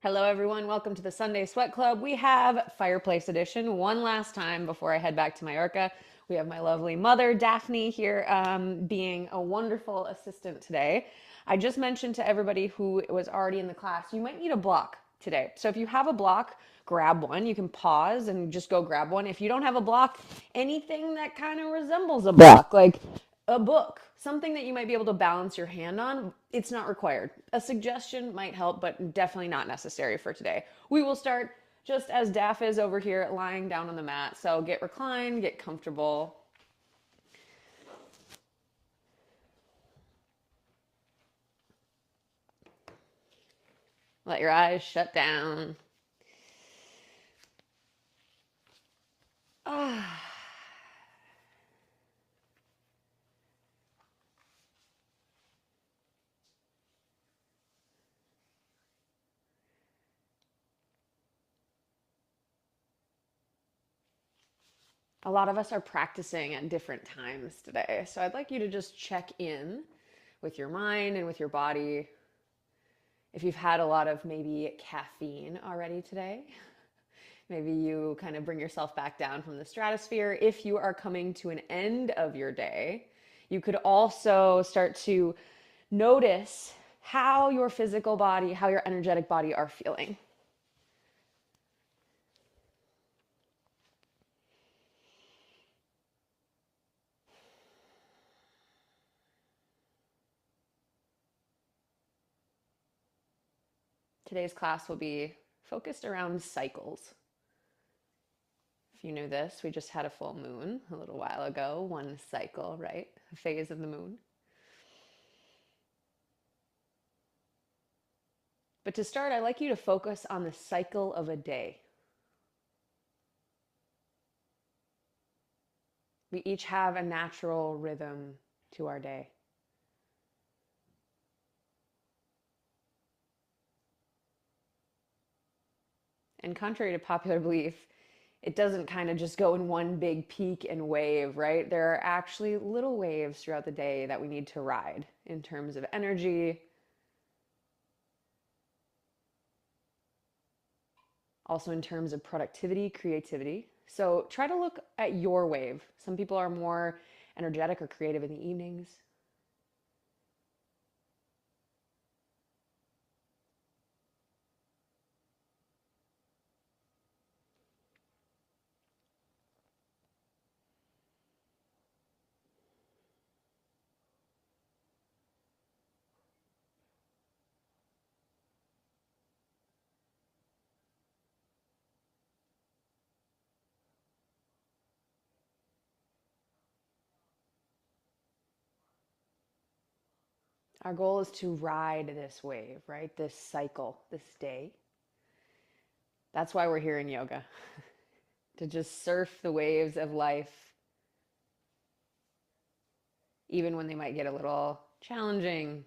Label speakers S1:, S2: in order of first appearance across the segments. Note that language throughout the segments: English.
S1: Hello, everyone. Welcome to the Sunday Sweat Club. We have Fireplace Edition one last time before I head back to Mallorca. We have my lovely mother, Daphne, here being a wonderful assistant today. I just mentioned to everybody who was already in the class, you might need a block today. So if you have a block, grab one. You can pause and just go grab one. If you don't have a block, anything that kind of resembles a block, like a book, something that you might be able to balance your hand on, it's not required. A suggestion might help, but definitely not necessary for today. We will start just as Daff is over here lying down on the mat. So get reclined, get comfortable. Let your eyes shut down. Ah. A lot of us are practicing at different times today. So I'd like you to just check in with your mind and with your body. If you've had a lot of maybe caffeine already today, maybe you kind of bring yourself back down from the stratosphere. If you are coming to an end of your day, you could also start to notice how your physical body, how your energetic body are feeling. Today's class will be focused around cycles. If you knew this, we just had a full moon a little while ago, one cycle, right? A phase of the moon. But to start, I'd like you to focus on the cycle of a day. We each have a natural rhythm to our day. And contrary to popular belief, it doesn't kind of just go in one big peak and wave, right? There are actually little waves throughout the day that we need to ride in terms of energy, also in terms of productivity, creativity. So try to look at your wave. Some people are more energetic or creative in the evenings. Our goal is to ride this wave, right? This cycle, this day. That's why we're here in yoga, to just surf the waves of life, even when they might get a little challenging,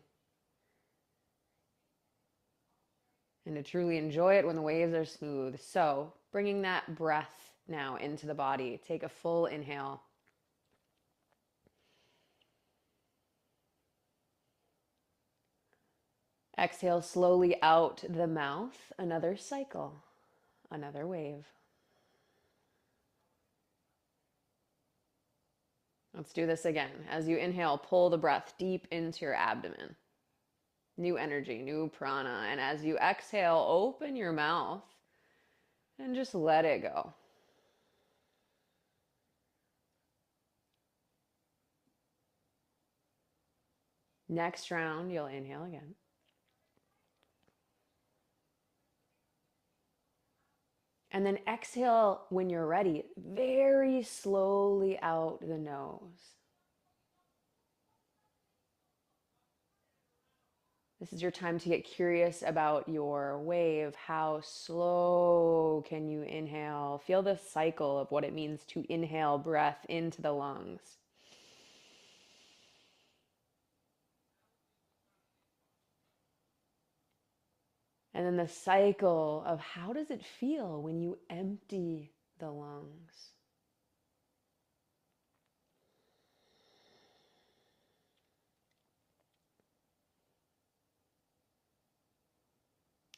S1: and to truly enjoy it when the waves are smooth. So, bringing that breath now into the body, take a full inhale. Exhale slowly out the mouth. Another cycle, another wave. Let's do this again. As you inhale, pull the breath deep into your abdomen. New energy, new prana. And as you exhale, open your mouth and just let it go. Next round, you'll inhale again. And then exhale when you're ready, very slowly out the nose. This is your time to get curious about your wave. How slow can you inhale? Feel the cycle of what it means to inhale breath into the lungs. And then the cycle of how does it feel when you empty the lungs?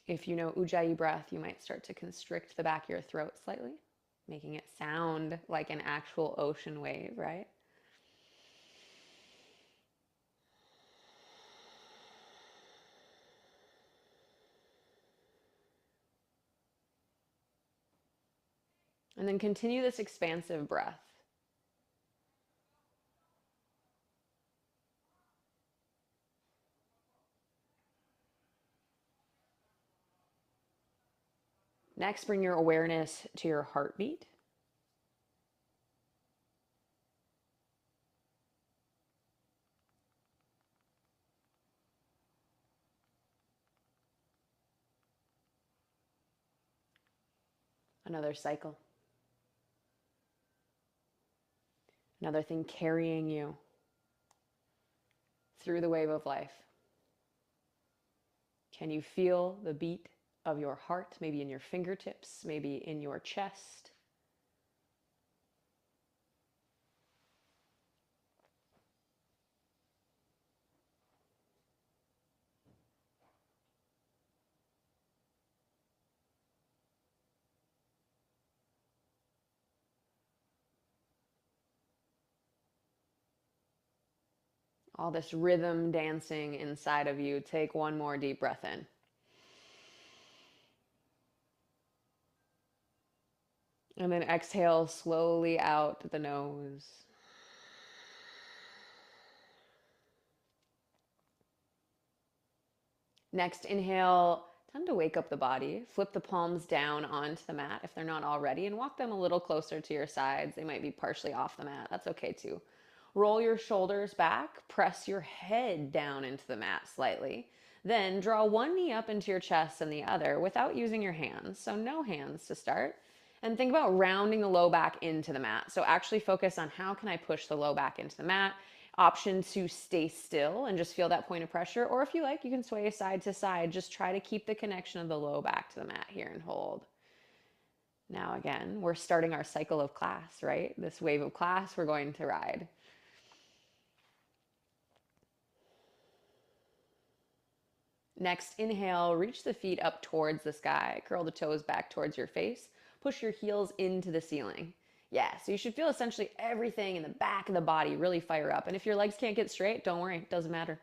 S1: If you know Ujjayi breath, you might start to constrict the back of your throat slightly, making it sound like an actual ocean wave, right? And then continue this expansive breath. Next, bring your awareness to your heartbeat. Another cycle. Another thing carrying you through the wave of life. Can you feel the beat of your heart, maybe in your fingertips, maybe in your chest? All this rhythm dancing inside of you. Take one more deep breath in. And then exhale slowly out the nose. Next, inhale. Time to wake up the body. Flip the palms down onto the mat if they're not already, and walk them a little closer to your sides. They might be partially off the mat. That's okay too. Roll your shoulders back. Press your head down into the mat slightly. Then draw one knee up into your chest and the other without using your hands. So no hands to start. And think about rounding the low back into the mat. So actually focus on how can I push the low back into the mat. Option to stay still and just feel that point of pressure. Or if you like, you can sway side to side. Just try to keep the connection of the low back to the mat here and hold. Now again, we're starting our cycle of class, right? This wave of class we're going to ride. Next, inhale, reach the feet up towards the sky. Curl the toes back towards your face. Push your heels into the ceiling. Yeah, so you should feel essentially everything in the back of the body really fire up. And if your legs can't get straight, don't worry, it doesn't matter.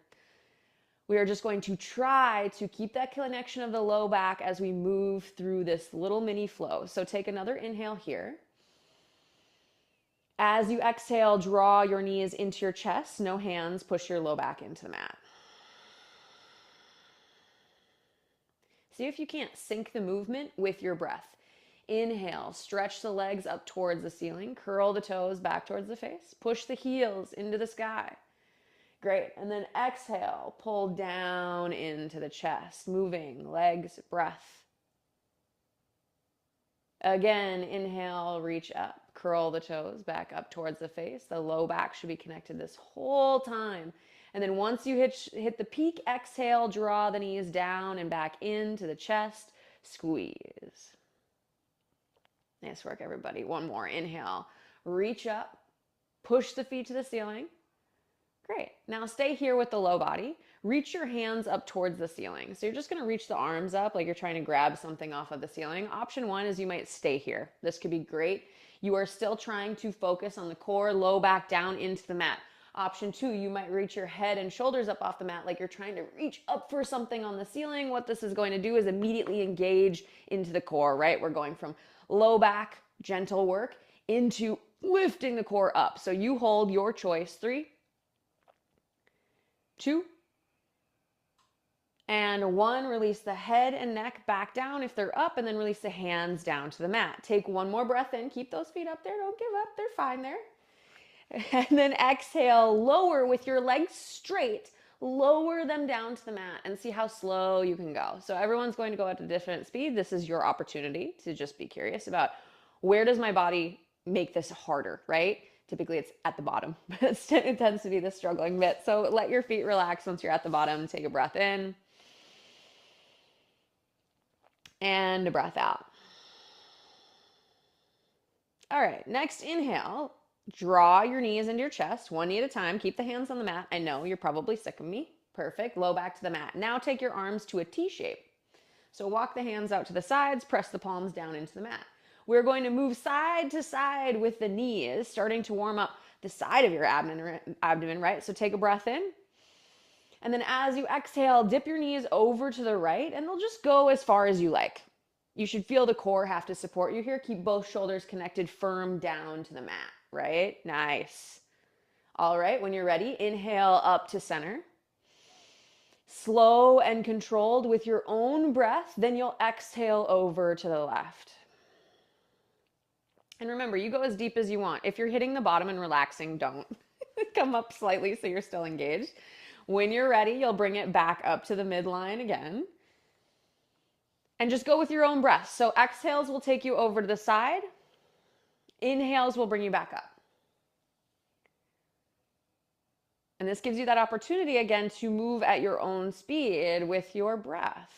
S1: We are just going to try to keep that connection of the low back as we move through this little mini flow. So take another inhale here. As you exhale, draw your knees into your chest. No hands, push your low back into the mat. See if you can't sync the movement with your breath. Inhale, stretch the legs up towards the ceiling, curl the toes back towards the face, push the heels into the sky. Great, and then exhale, pull down into the chest, moving, legs, breath. Again, inhale, reach up, curl the toes back up towards the face. The low back should be connected this whole time. And then once you hit the peak, exhale, draw the knees down and back into the chest, squeeze. Nice work, everybody. One more. Inhale. Reach up. Push the feet to the ceiling. Great. Now stay here with the low body. Reach your hands up towards the ceiling. So you're just going to reach the arms up like you're trying to grab something off of the ceiling. Option one is you might stay here. This could be great. You are still trying to focus on the core, low back down into the mat. Option two, you might reach your head and shoulders up off the mat like you're trying to reach up for something on the ceiling. What this is going to do is immediately engage into the core, right? We're going from low back, gentle work, into lifting the core up. So you hold your choice. 3, 2, and 1. Release the head and neck back down if they're up, and then release the hands down to the mat. Take one more breath in. Keep those feet up there. Don't give up. They're fine there. And then exhale, lower with your legs straight. Lower them down to the mat and see how slow you can go. So everyone's going to go at a different speed. This is your opportunity to just be curious about where does my body make this harder, right? Typically it's at the bottom. It tends to be the struggling bit. So let your feet relax once you're at the bottom. Take a breath in and a breath out. All right, next inhale. Draw your knees into your chest, one knee at a time. Keep the hands on the mat. I know you're probably sick of me. Perfect. Low back to the mat. Now take your arms to a T shape. So walk the hands out to the sides, press the palms down into the mat. We're going to move side to side with the knees, starting to warm up the side of your abdomen, right? So take a breath in. And then as you exhale, dip your knees over to the right, and they'll just go as far as you like. You should feel the core have to support you here. Keep both shoulders connected firm down to the mat, right? Nice. All right, when you're ready, inhale up to center. Slow and controlled with your own breath, then you'll exhale over to the left. And remember, you go as deep as you want. If you're hitting the bottom and relaxing, don't. Come up slightly so you're still engaged. When you're ready, you'll bring it back up to the midline again. And just go with your own breath. So exhales will take you over to the side. Inhales will bring you back up. And this gives you that opportunity again to move at your own speed with your breath.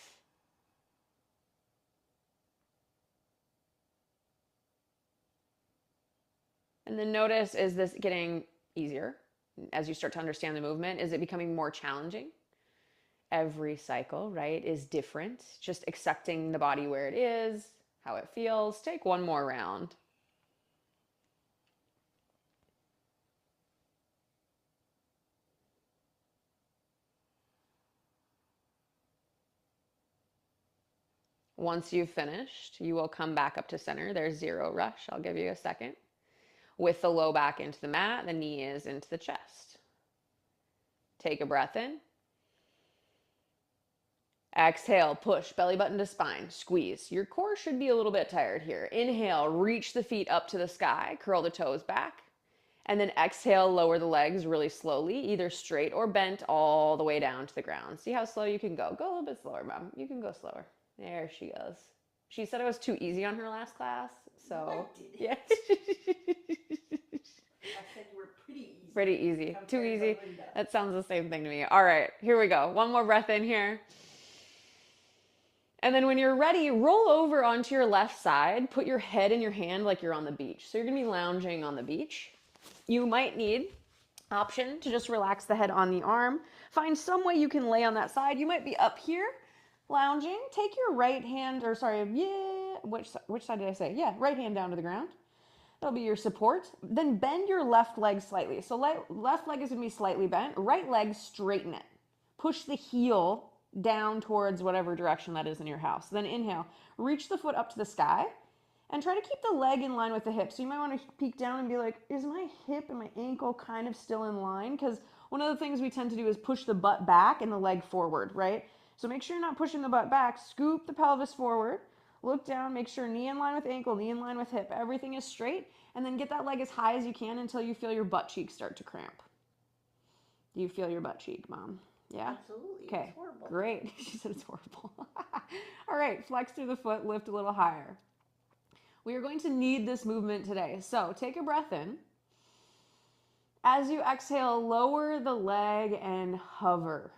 S1: And then notice, is this getting easier as you start to understand the movement? Is it becoming more challenging? Every cycle, right, is different. Just accepting the body where it is, how it feels. Take one more round. Once you've finished, you will come back up to center. There's zero rush. I'll give you a second. With the low back into the mat, the knee is into the chest. Take a breath in. Exhale, push belly button to spine, squeeze. Your core should be a little bit tired here. Inhale, reach the feet up to the sky, curl the toes back. And then exhale, lower the legs really slowly, either straight or bent all the way down to the ground. See how slow you can go. Go a little bit slower, Mom. You can go slower. There she goes. She said it was too easy on her last class, so yeah.
S2: I said you were pretty easy.
S1: Pretty easy. Too easy. That sounds the same thing to me. All right, here we go. One more breath in here. And then when you're ready, roll over onto your left side. Put your head in your hand like you're on the beach. So you're going to be lounging on the beach. You might need option to just relax the head on the arm. Find some way you can lay on that side. You might be up here lounging. Take your right hand, or sorry, which side did I say? Yeah, right hand down to the ground. That'll be your support. Then bend your left leg slightly. So left leg is going to be slightly bent. Right leg, straighten it. Push the heel down towards whatever direction that is in your house. Then inhale, reach the foot up to the sky and try to keep the leg in line with the hip. So you might want to peek down and be like, is my hip and my ankle kind of still in line? Because one of the things we tend to do is push the butt back and the leg forward, right? So make sure you're not pushing the butt back. Scoop the pelvis forward. Look down, make sure knee in line with ankle, knee in line with hip. Everything is straight. And then get that leg as high as you can until you feel your butt cheeks start to cramp. Do you feel your butt cheek, Mom? Yeah?
S2: Absolutely.
S1: Okay,
S2: it's horrible.
S1: Great. She said it's horrible. All right, flex through the foot, lift a little higher. We are going to need this movement today. So take a breath in. As you exhale, lower the leg and hover.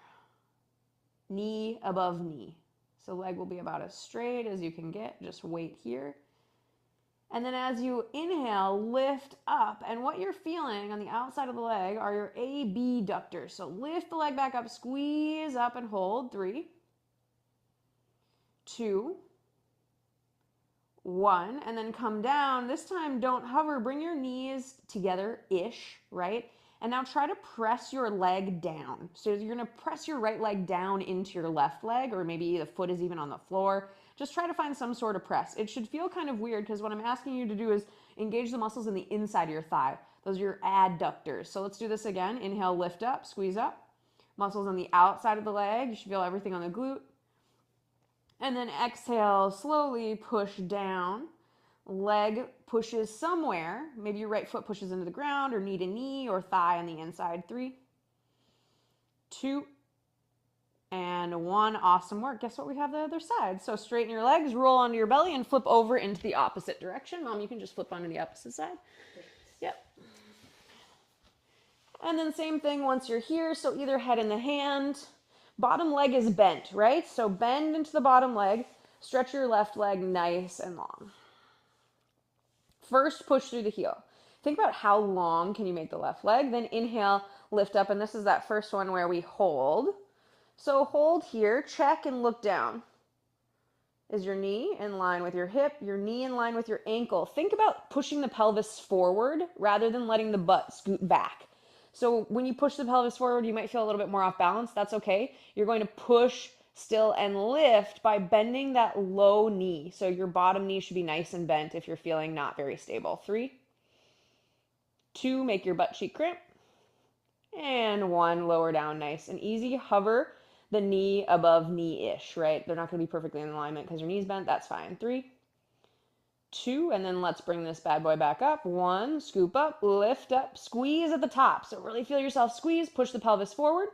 S1: Knee above knee. So leg will be about as straight as you can get. Just wait here. And then as you inhale, lift up. And what you're feeling on the outside of the leg are your abductors. So lift the leg back up, squeeze up and hold. 3, 2, 1. And then come down. This time, don't hover. Bring your knees together-ish, right? And now try to press your leg down. So you're going to press your right leg down into your left leg, or maybe the foot is even on the floor. Just try to find some sort of press. It should feel kind of weird because what I'm asking you to do is engage the muscles in the inside of your thigh. Those are your adductors. So let's do this again. Inhale, lift up, squeeze up. Muscles on the outside of the leg. You should feel everything on the glute. And then exhale, slowly push down. Leg pushes somewhere. Maybe your right foot pushes into the ground, or knee to knee, or thigh on the inside. 3, 2, and 1. Awesome work. Guess what? We have the other side. So straighten your legs, roll onto your belly, and flip over into the opposite direction. Mom, you can just flip onto the opposite side. Yep. And then same thing once you're here. So either head in the hand. Bottom leg is bent, right? So bend into the bottom leg. Stretch your left leg nice and long. First, push through the heel. Think about how long can you make the left leg. Then inhale, lift up. And this is that first one where we hold. So hold here, check and look down. Is your knee in line with your hip, your knee in line with your ankle. Think about pushing the pelvis forward rather than letting the butt scoot back. So when you push the pelvis forward, you might feel a little bit more off balance. That's okay. You're going to push still and lift by bending that low knee. So your bottom knee should be nice and bent if you're feeling not very stable. 3, 2, make your butt cheek cramp. And 1, lower down nice and easy. Hover the knee above knee-ish, right? They're not going to be perfectly in alignment because your knee's bent. That's fine. 3, 2, and then let's bring this bad boy back up. 1, scoop up, lift up, squeeze at the top. So really feel yourself squeeze, push the pelvis forward.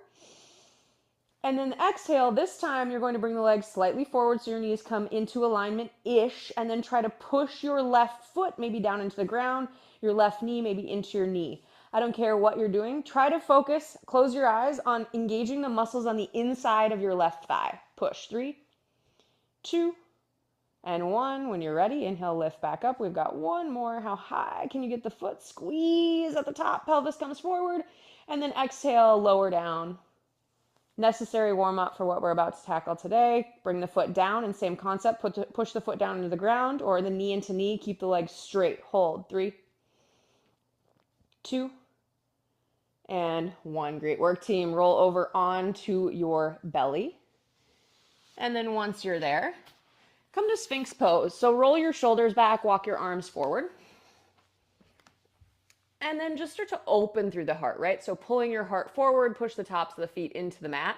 S1: And then exhale, this time you're going to bring the legs slightly forward so your knees come into alignment-ish, and then try to push your left foot maybe down into the ground, your left knee maybe into your knee. I don't care what you're doing. Try to focus, close your eyes on engaging the muscles on the inside of your left thigh. Push. 3, 2, and 1. When you're ready, inhale, lift back up. We've got one more. How high can you get the foot? Squeeze at the top. Pelvis comes forward. And then exhale, lower down. Necessary warm-up for what we're about to tackle today. Bring the foot down, and same concept. Push the foot down into the ground or the knee into knee. Keep the legs straight. Hold. 3, 2, and 1. Great work, team. Roll over onto your belly. And then once you're there, come to Sphinx pose. So roll your shoulders back, walk your arms forward. And then just start to open through the heart, right? So pulling your heart forward, push the tops of the feet into the mat.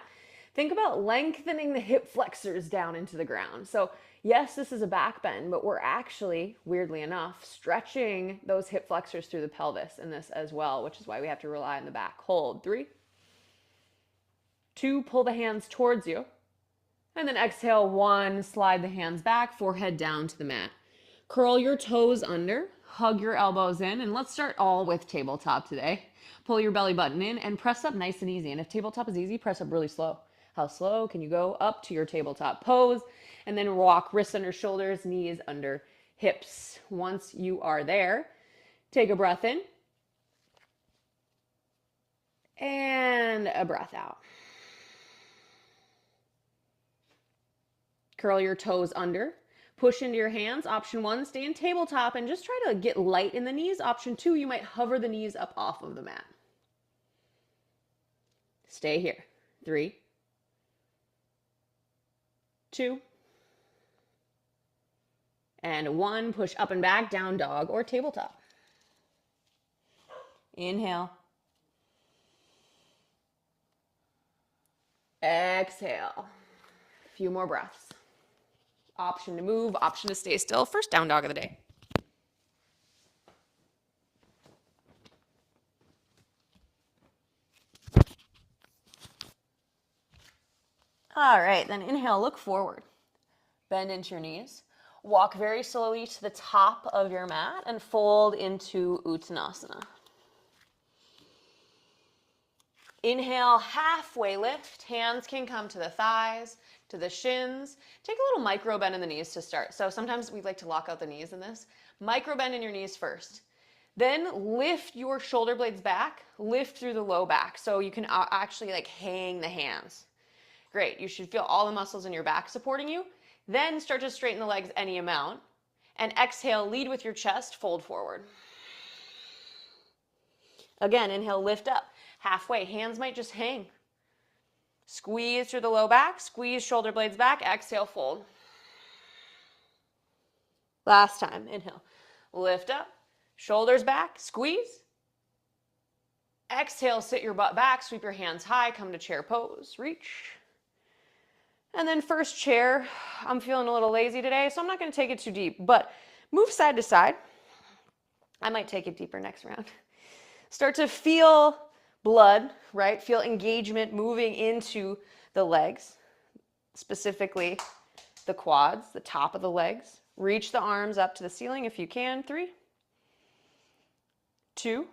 S1: Think about lengthening the hip flexors down into the ground. So yes, this is a back bend, but we're actually, weirdly enough, stretching those hip flexors through the pelvis in this as well, which is why we have to rely on the back. Hold. 3, 2, pull the hands towards you. And then exhale. 1, slide the hands back, forehead down to the mat. Curl your toes under, hug your elbows in, and let's start all with tabletop today. Pull your belly button in and press up nice and easy. And if tabletop is easy, press up really slow. How slow can you go up to your tabletop pose? And then walk wrists under shoulders, knees under hips. Once you are there, take a breath in and a breath out. Curl your toes under. Push into your hands. Option 1, stay in tabletop and just try to get light in the knees. Option 2, you might hover the knees up off of the mat. Stay here. 3, 2, and 1. Push up and back, down dog or tabletop. Inhale. Exhale. A few more breaths. Option to move, option to stay still. First down dog of the day. All right, then inhale, look forward. Bend into your knees. Walk very slowly to the top of your mat and fold into Uttanasana. Inhale, halfway lift. Hands can come to the thighs, to the shins. Take a little micro bend in the knees to start. So sometimes we like to lock out the knees in this. Micro bend in your knees first. Then lift your shoulder blades back, lift through the low back. So you can actually like hang the hands. Great, you should feel all the muscles in your back supporting you. Then start to straighten the legs any amount. And exhale, lead with your chest, fold forward. Again, inhale, lift up. Halfway, hands might just hang. Squeeze through the low back, squeeze shoulder blades back, exhale, fold. Last time, inhale, lift up, shoulders back, squeeze. Exhale, sit your butt back, sweep your hands high, come to chair pose, reach. And then first chair, I'm feeling a little lazy today, so I'm not gonna take it too deep, but move side to side. I might take it deeper next round. Start to feel blood, right? Feel engagement moving into the legs, specifically the quads, the top of the legs. Reach the arms up to the ceiling if you can. 3, 2,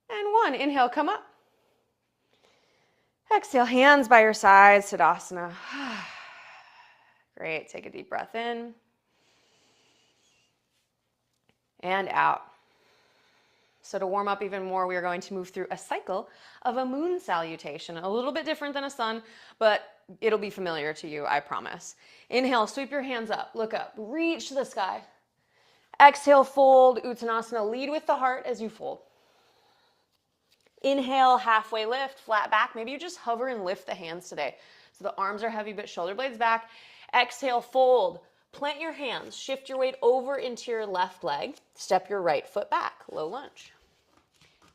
S1: and 1. Inhale, come up. Exhale, hands by your sides, Tadasana. Great, take a deep breath in and out. So to warm up even more, we are going to move through a cycle of a moon salutation. A little bit different than a sun, but it'll be familiar to you, I promise. Inhale, sweep your hands up, look up, reach to the sky. Exhale, fold, Uttanasana. Lead with the heart as you fold. Inhale, halfway lift, flat back. Maybe you just hover and lift the hands today. So the arms are heavy, but shoulder blades back. Exhale, fold. Plant your hands. Shift your weight over into your left leg. Step your right foot back. Low lunge.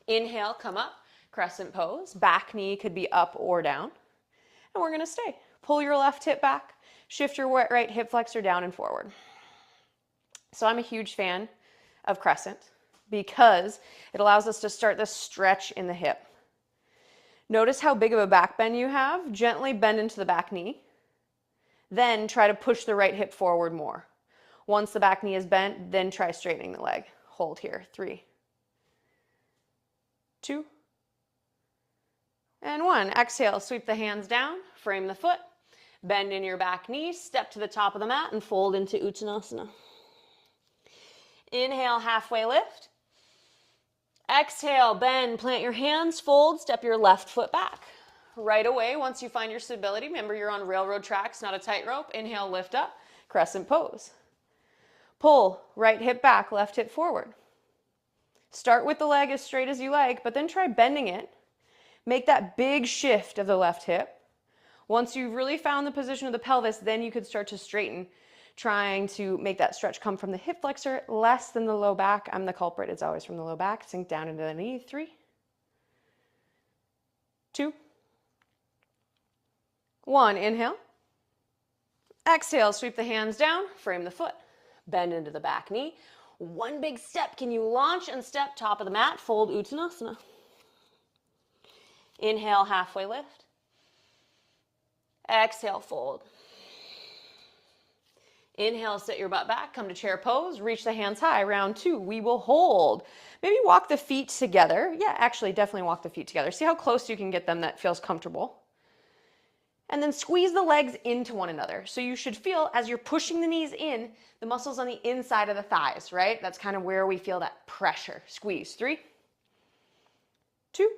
S1: Inhale, come up. Crescent pose. Back knee could be up or down. And we're going to stay. Pull your left hip back. Shift your right hip flexor down and forward. So I'm a huge fan of crescent because it allows us to start this stretch in the hip. Notice how big of a back bend you have. Gently bend into the back knee. Then try to push the right hip forward more. Once the back knee is bent, then try straightening the leg. Hold here. 3, 2, and 1. Exhale, sweep the hands down, frame the foot, bend in your back knee, step to the top of the mat, and fold into Uttanasana. Inhale, halfway lift. Exhale, bend, plant your hands, fold, step your left foot back. Right away, once you find your stability, remember you're on railroad tracks, not a tightrope. Inhale, lift up, crescent pose. Pull, right hip back, left hip forward. Start with the leg as straight as you like, but then try bending it. Make that big shift of the left hip. Once you've really found the position of the pelvis, then you could start to straighten, trying to make that stretch come from the hip flexor less than the low back. I'm the culprit. It's always from the low back. Sink down into the knee. 3, 2, 1. Inhale. Exhale, sweep the hands down, frame the foot. Bend into the back knee. One big step. Can you launch and step top of the mat? Fold Uttanasana. Inhale, halfway lift. Exhale, fold. Inhale, sit your butt back, come to chair pose, reach the hands high. Round 2, we will hold. Maybe walk the feet together. Yeah, actually, definitely walk the feet together. See how close you can get them that feels comfortable. And then squeeze the legs into one another. So you should feel, as you're pushing the knees in, the muscles on the inside of the thighs, right? That's kind of where we feel that pressure. Squeeze. 3, 2,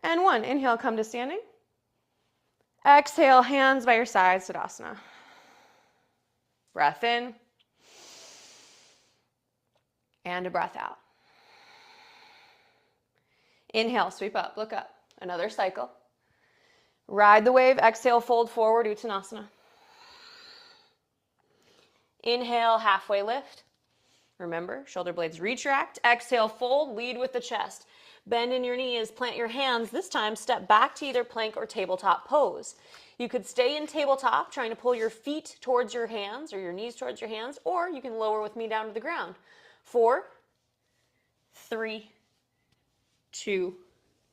S1: and 1. Inhale, come to standing. Exhale, hands by your side, Tadasana. Breath in. And a breath out. Inhale, sweep up, look up. Another cycle. Ride the wave, exhale, fold forward, Uttanasana. Inhale, halfway lift. Remember, shoulder blades retract. Exhale, fold, lead with the chest. Bend in your knees, plant your hands. This time, step back to either plank or tabletop pose. You could stay in tabletop, trying to pull your feet towards your hands or your knees towards your hands, or you can lower with me down to the ground. 4, 3, 2,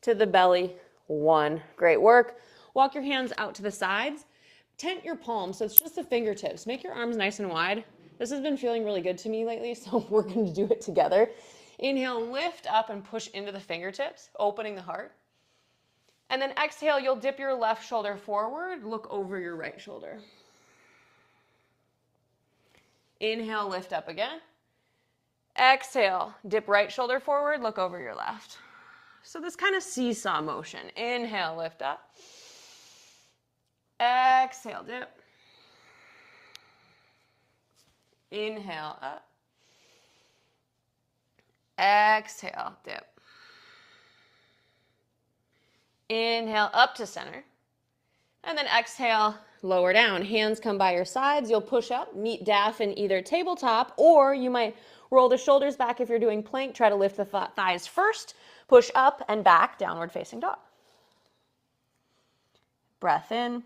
S1: to the belly, 1. Great work. Walk your hands out to the sides. Tent your palms, so it's just the fingertips. Make your arms nice and wide. This has been feeling really good to me lately, so we're going to do it together. Inhale, lift up and push into the fingertips, opening the heart. And then exhale, you'll dip your left shoulder forward, look over your right shoulder. Inhale, lift up again. Exhale, dip right shoulder forward, look over your left. So this kind of seesaw motion. Inhale, lift up. Exhale, dip. Inhale, up. Exhale, dip. Inhale, up to center. And then exhale, lower down. Hands come by your sides. You'll push up, meet DAF in either tabletop, or you might roll the shoulders back if you're doing plank. Try to lift the thighs first. Push up and back, downward facing dog. Breath in.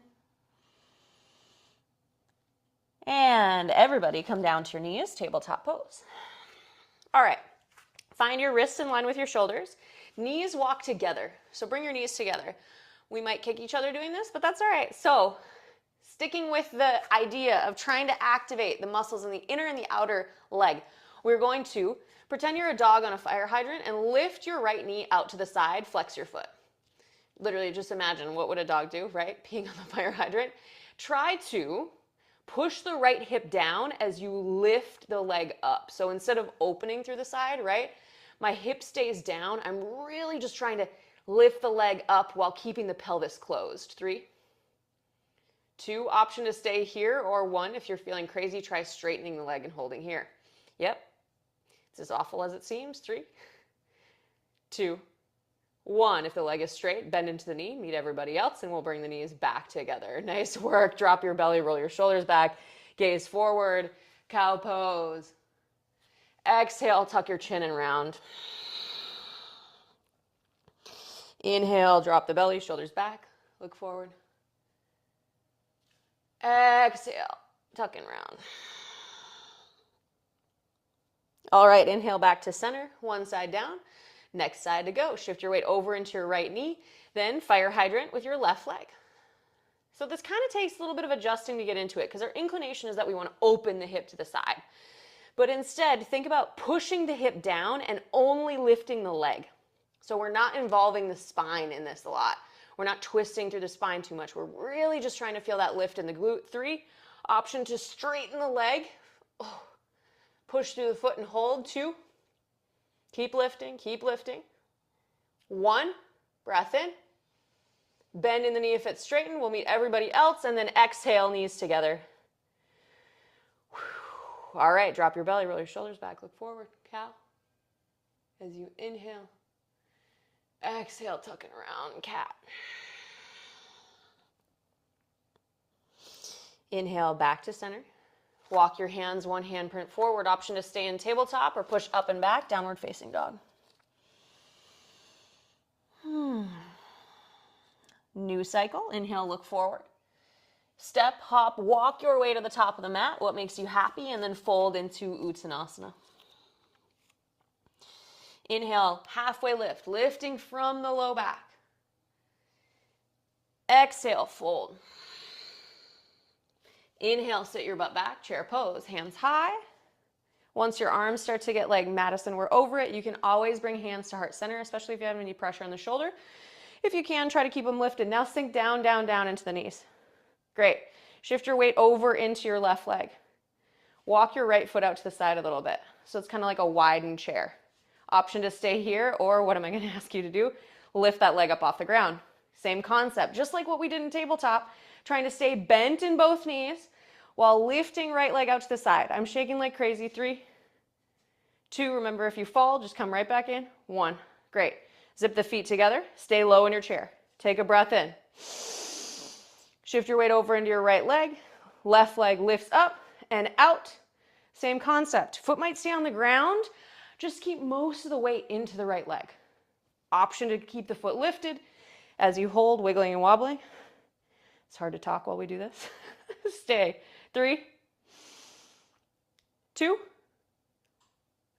S1: And everybody come down to your knees, tabletop pose. All right, find your wrists in line with your shoulders. Knees walk together, so bring your knees together. We might kick each other doing this, but that's all right. So sticking with the idea of trying to activate the muscles in the inner and the outer leg, we're going to pretend you're a dog on a fire hydrant and lift your right knee out to the side, flex your foot. Literally just imagine, what would a dog do, right? Peeing on the fire hydrant. Try to push the right hip down as you lift the leg up. So instead of opening through the side, right, my hip stays down. I'm really just trying to lift the leg up while keeping the pelvis closed. 3, 2, option to stay here, or 1, if you're feeling crazy, try straightening the leg and holding here. Yep, it's as awful as it seems. 3, 2, 1. If the leg is straight, bend into the knee, meet everybody else, and we'll bring the knees back together. Nice work. Drop your belly, roll your shoulders back, gaze forward, cow pose. Exhale, tuck your chin and round. Inhale, drop the belly, shoulders back, look forward. Exhale, tuck and round. All right, inhale back to center, one side down, next side to go. Shift your weight over into your right knee, then fire hydrant with your left leg. So this kind of takes a little bit of adjusting to get into it because our inclination is that we want to open the hip to the side. But instead, think about pushing the hip down and only lifting the leg. So we're not involving the spine in this a lot. We're not twisting through the spine too much. We're really just trying to feel that lift in the glute. 3, option to straighten the leg. Oh. Push through the foot and hold. 2, keep lifting, keep lifting. 1, breath in. Bend in the knee if it's straightened. We'll meet everybody else, and then exhale, knees together. All right, drop your belly, roll your shoulders back, look forward, cow. As you inhale, exhale, tuck and round, cat. Inhale, back to center. Walk your hands, one handprint forward. Option to stay in tabletop or push up and back, downward facing dog. New cycle. Inhale, look forward. Step, hop, walk your way to the top of the mat, what makes you happy, and then fold into Uttanasana. Inhale, halfway lift, lifting from the low back. Exhale, fold. Inhale, sit your butt back, chair pose, hands high. Once your arms start to get like Madison, we're over it, you can always bring hands to heart center, especially if you have any pressure on the shoulder. If you can, try to keep them lifted. Now sink down, down, down into the knees. Great. Shift your weight over into your left leg. Walk your right foot out to the side a little bit. So it's kind of like a widened chair. Option to stay here, or what am I going to ask you to do? Lift that leg up off the ground. Same concept, just like what we did in tabletop, trying to stay bent in both knees while lifting right leg out to the side. I'm shaking like crazy. 3, 2, remember if you fall, just come right back in. 1, great. Zip the feet together, stay low in your chair. Take a breath in. Shift your weight over into your right leg. Left leg lifts up and out. Same concept. Foot might stay on the ground. Just keep most of the weight into the right leg. Option to keep the foot lifted as you hold, wiggling and wobbling. It's hard to talk while we do this. Stay. 3, 2,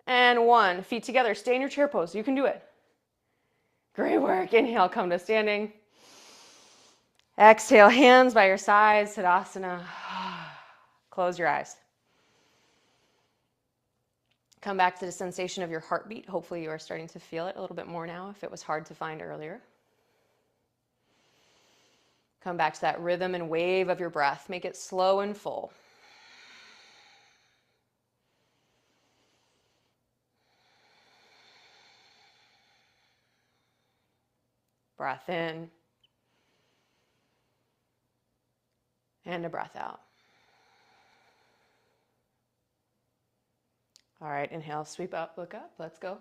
S1: and 1. Feet together. Stay in your chair pose. You can do it. Great work. Inhale, come to standing. Exhale, hands by your sides, Tadasana. Close your eyes. Come back to the sensation of your heartbeat. Hopefully you are starting to feel it a little bit more now if it was hard to find earlier. Come back to that rhythm and wave of your breath. Make it slow and full. Breath in. And a breath out. All right, inhale, sweep up, look up, let's go.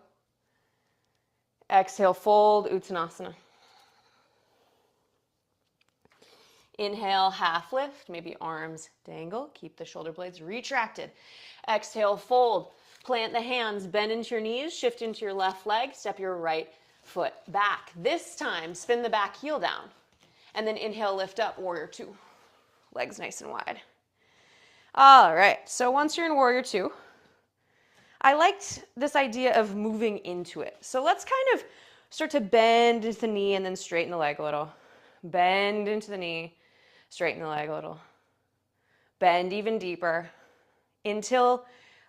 S1: Exhale, fold, Uttanasana. Inhale, half lift, maybe arms dangle, keep the shoulder blades retracted. Exhale, fold, plant the hands, bend into your knees, shift into your left leg, step your right foot back. This time, spin the back heel down, and then inhale, lift up, warrior 2. Legs nice and wide. All right, so once you're in warrior 2, I liked this idea of moving into it. So let's kind of start to bend into the knee and then straighten the leg a little. Bend into the knee, straighten the leg a little. Bend even deeper until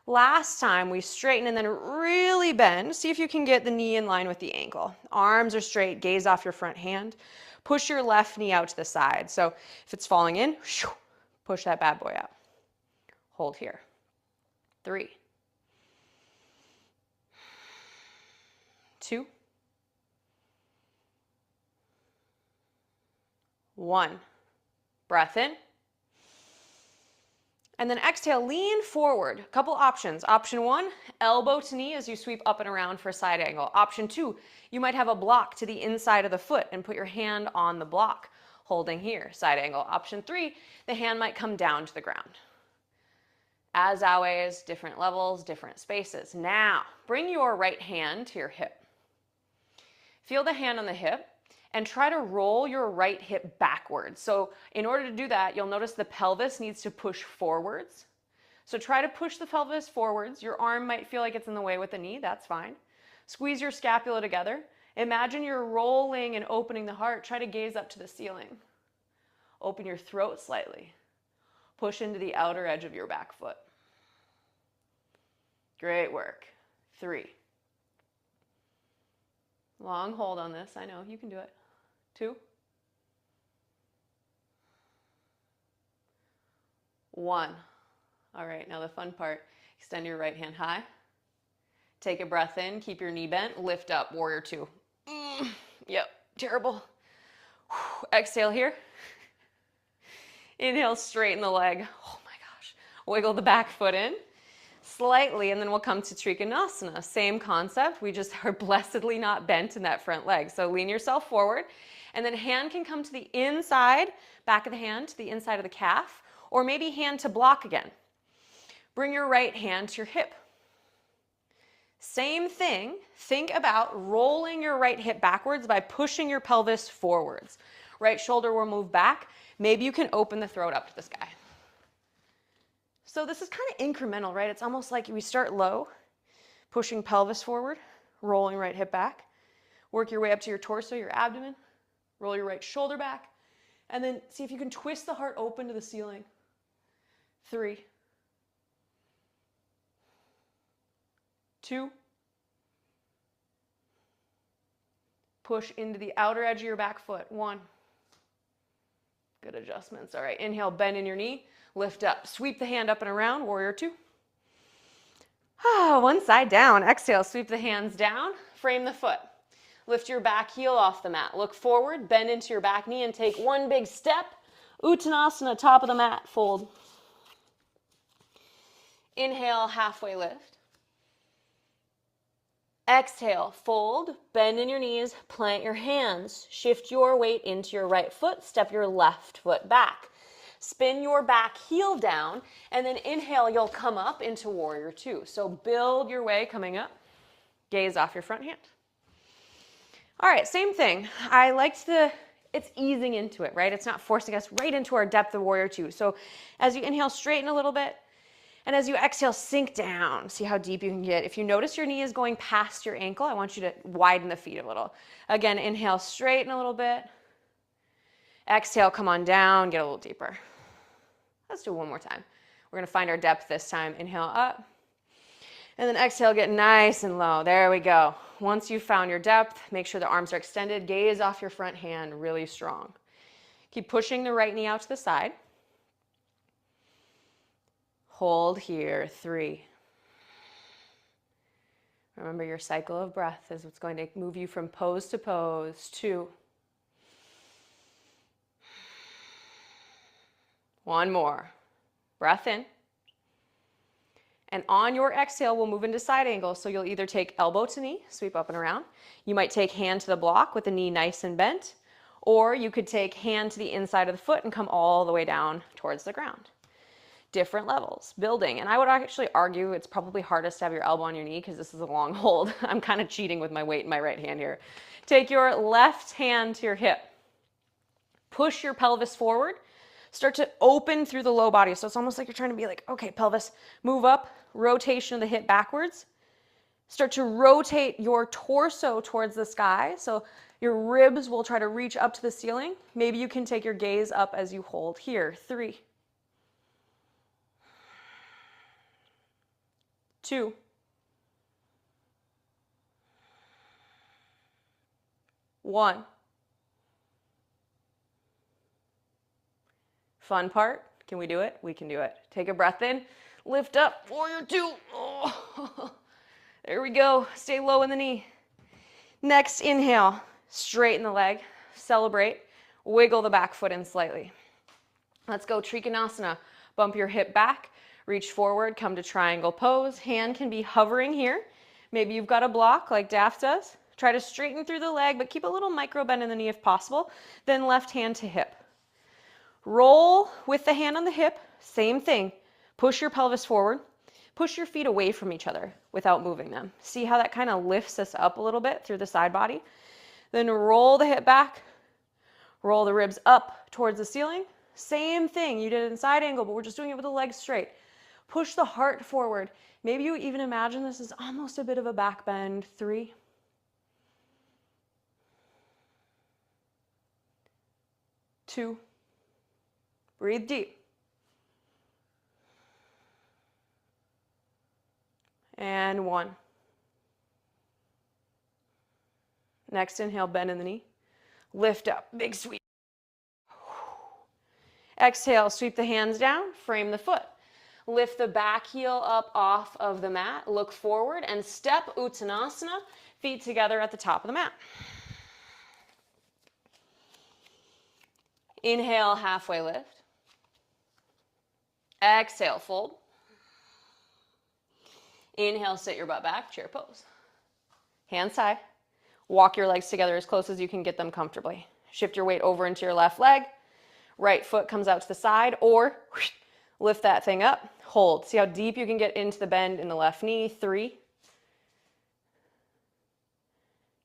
S1: last time we straighten and then really bend. See if you can get the knee in line with the ankle. Arms are straight, gaze off your front hand. Push your left knee out to the side. So if it's falling in, push that bad boy out. Hold here. 3, 2, 1. Breath in. And then exhale, lean forward. A couple options. Option 1, elbow to knee as you sweep up and around for a side angle. Option 2, you might have a block to the inside of the foot and put your hand on the block, holding here, side angle. Option 3, the hand might come down to the ground. As always, different levels, different spaces. Now, bring your right hand to your hip. Feel the hand on the hip and try to roll your right hip backwards. So in order to do that, you'll notice the pelvis needs to push forwards. So try to push the pelvis forwards. Your arm might feel like it's in the way with the knee. That's fine. Squeeze your scapula together. Imagine you're rolling and opening the heart. Try to gaze up to the ceiling. Open your throat slightly. Push into the outer edge of your back foot. Great work. 3. Long hold on this. I know you can do it. 2. 1. All right, now the fun part. Extend your right hand high. Take a breath in. Keep your knee bent. Lift up. Warrior 2. Yep, terrible. Exhale here. Inhale, straighten the leg. Oh my gosh. Wiggle the back foot in slightly, and then we'll come to Trikonasana. Same concept. We just are blessedly not bent in that front leg. So lean yourself forward, and then hand can come to the inside, back of the hand to the inside of the calf, or maybe hand to block again. Bring your right hand to your hip. Same thing. Think about rolling your right hip backwards by pushing your pelvis forwards. Right shoulder will move back. Maybe you can open the throat up to the sky. So this is kind of incremental, right? It's almost like we start low, pushing pelvis forward, rolling right hip back. Work your way up to your torso, your abdomen. Roll your right shoulder back. And then see if you can twist the heart open to the ceiling. 3. 2. Push into the outer edge of your back foot. 1. Good adjustments. All right, inhale, bend in your knee. Lift up. Sweep the hand up and around. Warrior 2. One side down. Exhale, sweep the hands down. Frame the foot. Lift your back heel off the mat. Look forward, bend into your back knee, and take one big step. Uttanasana, top of the mat, fold. Inhale, halfway lift. Exhale, fold, bend in your knees, plant your hands. Shift your weight into your right foot, step your left foot back. Spin your back heel down, and then inhale, you'll come up into Warrior 2. So build your way coming up. Gaze off your front hand. All right, same thing. I liked it's easing into it, right? It's not forcing us right into our depth of Warrior 2. So as you inhale, straighten a little bit. And as you exhale, sink down. See how deep you can get. If you notice your knee is going past your ankle, I want you to widen the feet a little. Again, inhale, straighten a little bit. Exhale, come on down, get a little deeper. Let's do it one more time. We're gonna find our depth this time. Inhale up. And then exhale, get nice and low. There we go. Once you've found your depth, make sure the arms are extended. Gaze off your front hand really strong. Keep pushing the right knee out to the side. Hold here, 3. Remember your cycle of breath is what's going to move you from pose to pose. 2. 1 more. Breath in. And on your exhale, we'll move into side angle. So you'll either take elbow to knee, sweep up and around. You might take hand to the block with the knee nice and bent. Or you could take hand to the inside of the foot and come all the way down towards the ground. Different levels, building. And I would actually argue it's probably hardest to have your elbow on your knee because this is a long hold. I'm kind of cheating with my weight in my right hand here. Take your left hand to your hip. Push your pelvis forward. Start to open through the low body. So it's almost like you're trying to be like, okay, pelvis, move up, rotation of the hip backwards. Start to rotate your torso towards the sky. So your ribs will try to reach up to the ceiling. Maybe you can take your gaze up as you hold here. 3. 2. 1. Fun part. Can we do it? We can do it. Take a breath in. Lift up. Warrior 2. Oh. There we go. Stay low in the knee. Next, inhale. Straighten the leg. Celebrate. Wiggle the back foot in slightly. Let's go Trikonasana. Bump your hip back, reach forward, come to triangle pose. Hand can be hovering here. Maybe you've got a block like Daph does. Try to straighten through the leg, but keep a little micro bend in the knee if possible. Then left hand to hip. Roll with the hand on the hip, same thing. Push your pelvis forward. Push your feet away from each other without moving them. See how that kind of lifts us up a little bit through the side body? Then roll the hip back, roll the ribs up towards the ceiling. Same thing, you did it in side angle, but we're just doing it with the legs straight. Push the heart forward. Maybe you even imagine this is almost a bit of a back bend. 3, 2, breathe deep. And 1. Next inhale, bend in the knee. Lift up, big sweep. Exhale, sweep the hands down, frame the foot. Lift the back heel up off of the mat, look forward, and step Uttanasana, feet together at the top of the mat. Inhale, halfway lift. Exhale, fold. Inhale, sit your butt back, chair pose. Hands high. Walk your legs together as close as you can get them comfortably. Shift your weight over into your left leg. Right foot comes out to the side, or lift that thing up. Hold. See how deep you can get into the bend in the left knee. 3,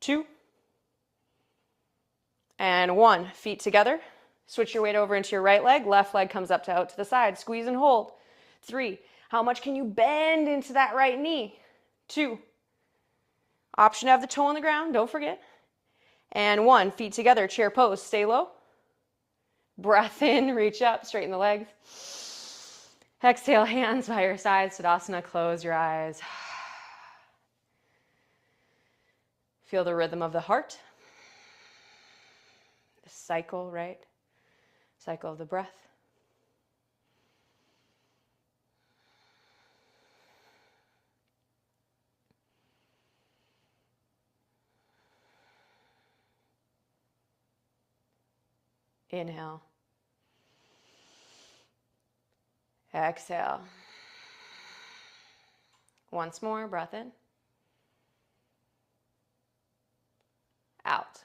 S1: 2, and 1. Feet together. Switch your weight over into your right leg. Left leg comes up to out to the side. Squeeze and hold. 3. How much can you bend into that right knee? 2. Option to have the toe on the ground, don't forget. And 1, feet together, chair pose, stay low. Breath in, reach up, straighten the legs. Exhale, hands by your side, Tadasana, close your eyes. Feel the rhythm of the heart. The cycle, right? Cycle of the breath. Inhale. Exhale. Once more, breath in. Out.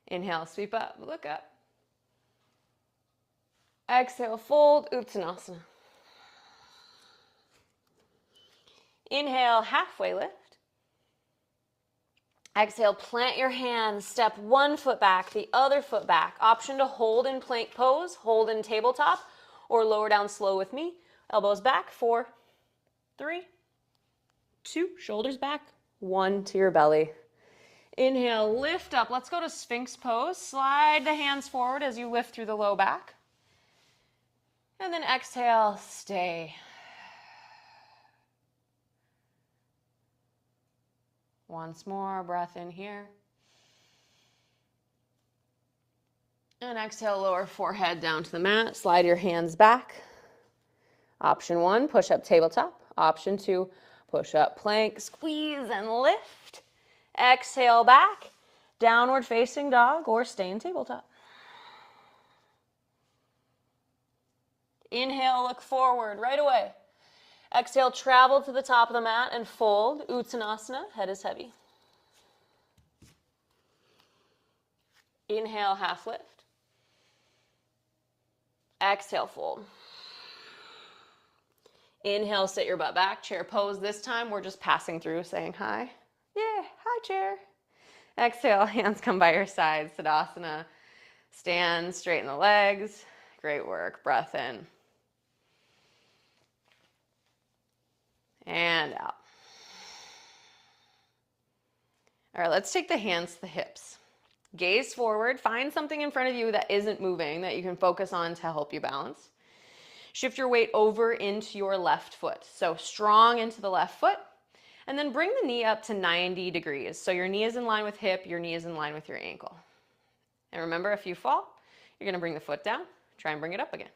S1: Inhale, sweep up, look up. Exhale, fold, Uttanasana. Inhale, halfway lift. Exhale, plant your hands, step one foot back, the other foot back. Option to hold in plank pose, hold in tabletop, or lower down slow with me. Elbows back, 4, 3, 2, shoulders back, 1 to your belly. Inhale, lift up. Let's go to Sphinx pose. Slide the hands forward as you lift through the low back. And then exhale, stay. Once more, breath in here. And exhale, lower forehead down to the mat. Slide your hands back. Option 1, push up tabletop. Option 2, push up plank. Squeeze and lift. Exhale back. Downward facing dog or stay in tabletop. Inhale, look forward right away. Exhale, travel to the top of the mat and fold. Uttanasana, head is heavy. Inhale, half lift. Exhale, fold. Inhale, sit your butt back, chair pose. This time we're just passing through, saying hi. Yeah, hi chair. Exhale, hands come by your sides, Tadasana. Stand, straighten the legs. Great work, breath in. And out. All right, let's take the hands to the hips. Gaze forward, find something in front of you that isn't moving that you can focus on to help you balance. Shift your weight over into your left foot. So strong into the left foot, and then bring the knee up to 90 degrees. So your knee is in line with hip, your knee is in line with your ankle. And remember, if you fall, you're gonna bring the foot down, try and bring it up again.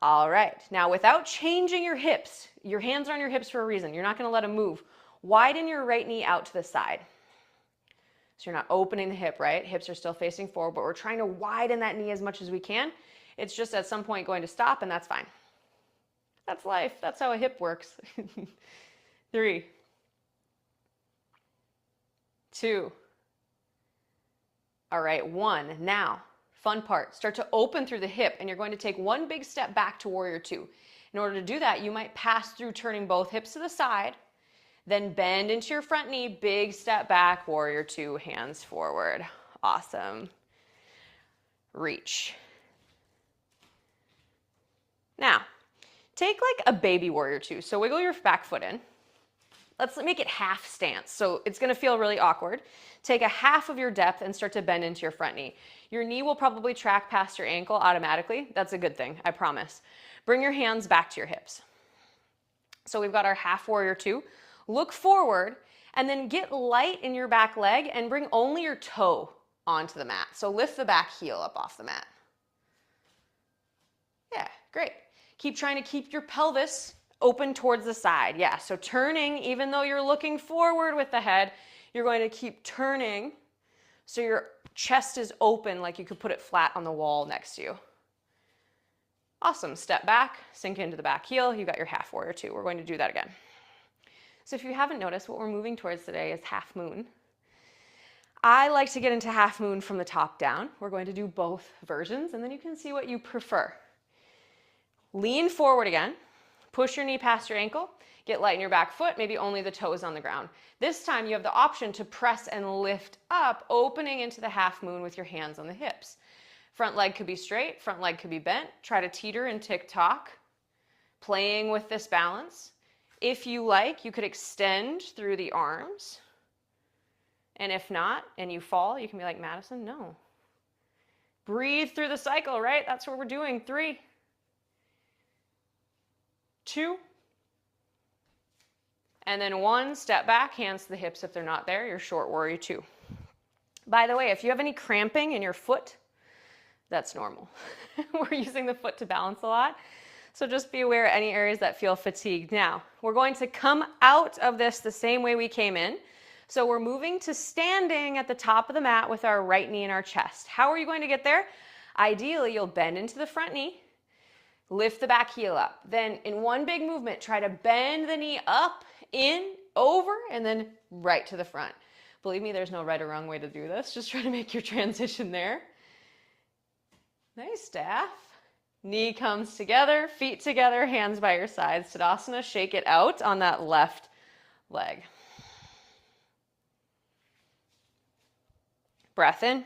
S1: All right, now without changing your hips, your hands are on your hips for a reason. You're not gonna let them move. Widen your right knee out to the side. So you're not opening the hip, right? Hips are still facing forward, but we're trying to widen that knee as much as we can. It's just at some point going to stop, and that's fine. That's life. That's how a hip works. 3, 2. All right, 1. Now, fun part. Start to open through the hip, and you're going to take one big step back to warrior 2. In order to do that, you might pass through turning both hips to the side, then bend into your front knee, big step back, warrior 2, hands forward. Awesome. Reach. Now, take like a baby warrior 2. So wiggle your back foot in. Let's make it half stance. So it's going to feel really awkward. Take a half of your depth and start to bend into your front knee. Your knee will probably track past your ankle automatically. That's a good thing, I promise. Bring your hands back to your hips. So we've got our half warrior 2. Look forward and then get light in your back leg and bring only your toe onto the mat. So lift the back heel up off the mat. Yeah, great. Keep trying to keep your pelvis open towards the side. Yeah, so turning, even though you're looking forward with the head, you're going to keep turning so your chest is open like you could put it flat on the wall next to you. Awesome. Step back, sink into the back heel. You got your half warrior 2. We're going to do that again. So if you haven't noticed, what we're moving towards today is half moon. I like to get into half moon from the top down. We're going to do both versions, and then you can see what you prefer. Lean forward again. Push your knee past your ankle. Get light in your back foot, maybe only the toes on the ground. This time you have the option to press and lift up, opening into the half moon with your hands on the hips. Front leg could be straight, front leg could be bent. Try to teeter and tick-tock, playing with this balance. If you like, you could extend through the arms. And if not, and you fall, you can be like, Madison, no. Breathe through the cycle, right? That's what we're doing. 3, 2, and then 1, step back, hands to the hips if they're not there, your short warrior 2. By the way, if you have any cramping in your foot, that's normal. We're using the foot to balance a lot. So just be aware of any areas that feel fatigued. Now, we're going to come out of this the same way we came in. So we're moving to standing at the top of the mat with our right knee in our chest. How are you going to get there? Ideally, you'll bend into the front knee, lift the back heel up. Then in one big movement, try to bend the knee up, in, over, and then right to the front. Believe me, there's no right or wrong way to do this. Just try to make your transition there. Nice, Staph. Knee comes together, feet together, hands by your sides. Tadasana, shake it out on that left leg. Breath in.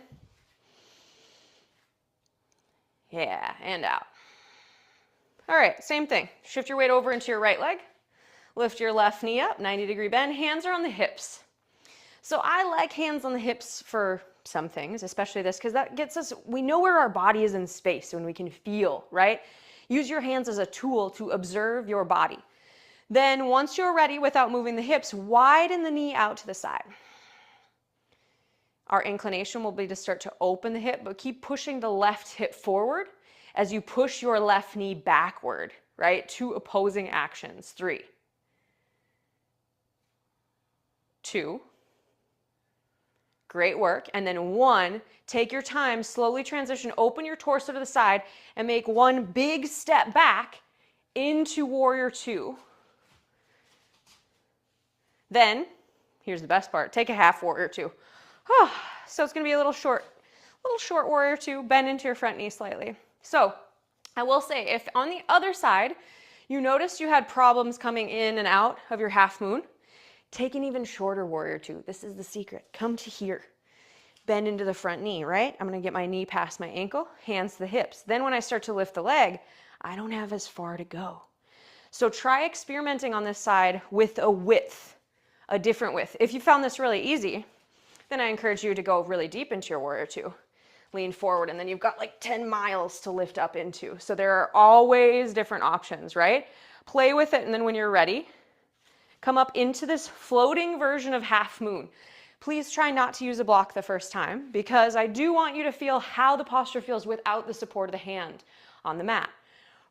S1: Yeah, and out. All right, same thing. Shift your weight over into your right leg. Lift your left knee up, 90-degree bend. Hands are on the hips. So I like hands on the hips for some things, especially this, because that gets us, we know where our body is in space when we can feel, right? Use your hands as a tool to observe your body. Then once you're ready, without moving the hips, widen the knee out to the side. Our inclination will be to start to open the hip, but keep pushing the left hip forward as you push your left knee backward, right? 2 opposing actions. 3, 2, great work. And then 1, take your time, slowly transition, open your torso to the side and make 1 big step back into warrior 2. Then, here's the best part, take a half warrior 2. So it's gonna be a little short warrior 2, bend into your front knee slightly. So I will say, if on the other side, you noticed you had problems coming in and out of your half moon, take an even shorter warrior 2. This is the secret. Come to here. Bend into the front knee, right? I'm going to get my knee past my ankle, hands to the hips. Then when I start to lift the leg, I don't have as far to go. So try experimenting on this side with a width, a different width. If you found this really easy, then I encourage you to go really deep into your warrior 2. Lean forward, and then you've got like 10 miles to lift up into. So there are always different options, right? Play with it, and then when you're ready, come up into this floating version of half moon. Please try not to use a block the first time, because I do want you to feel how the posture feels without the support of the hand on the mat.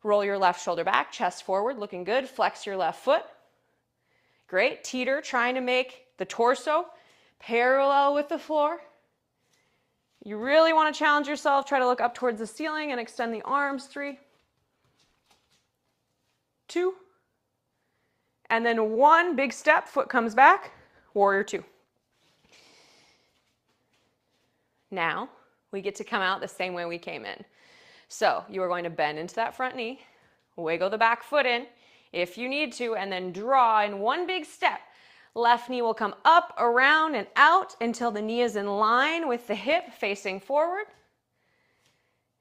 S1: Roll your left shoulder back, chest forward, looking good. Flex your left foot. Great. Teeter, trying to make the torso parallel with the floor. You really want to challenge yourself. Try to look up towards the ceiling and extend the arms. 3, 2, and then 1 big step, foot comes back, warrior 2. Now we get to come out the same way we came in. So you are going to bend into that front knee, wiggle the back foot in if you need to, and then draw in 1 big step. Left knee will come up, around, and out until the knee is in line with the hip facing forward.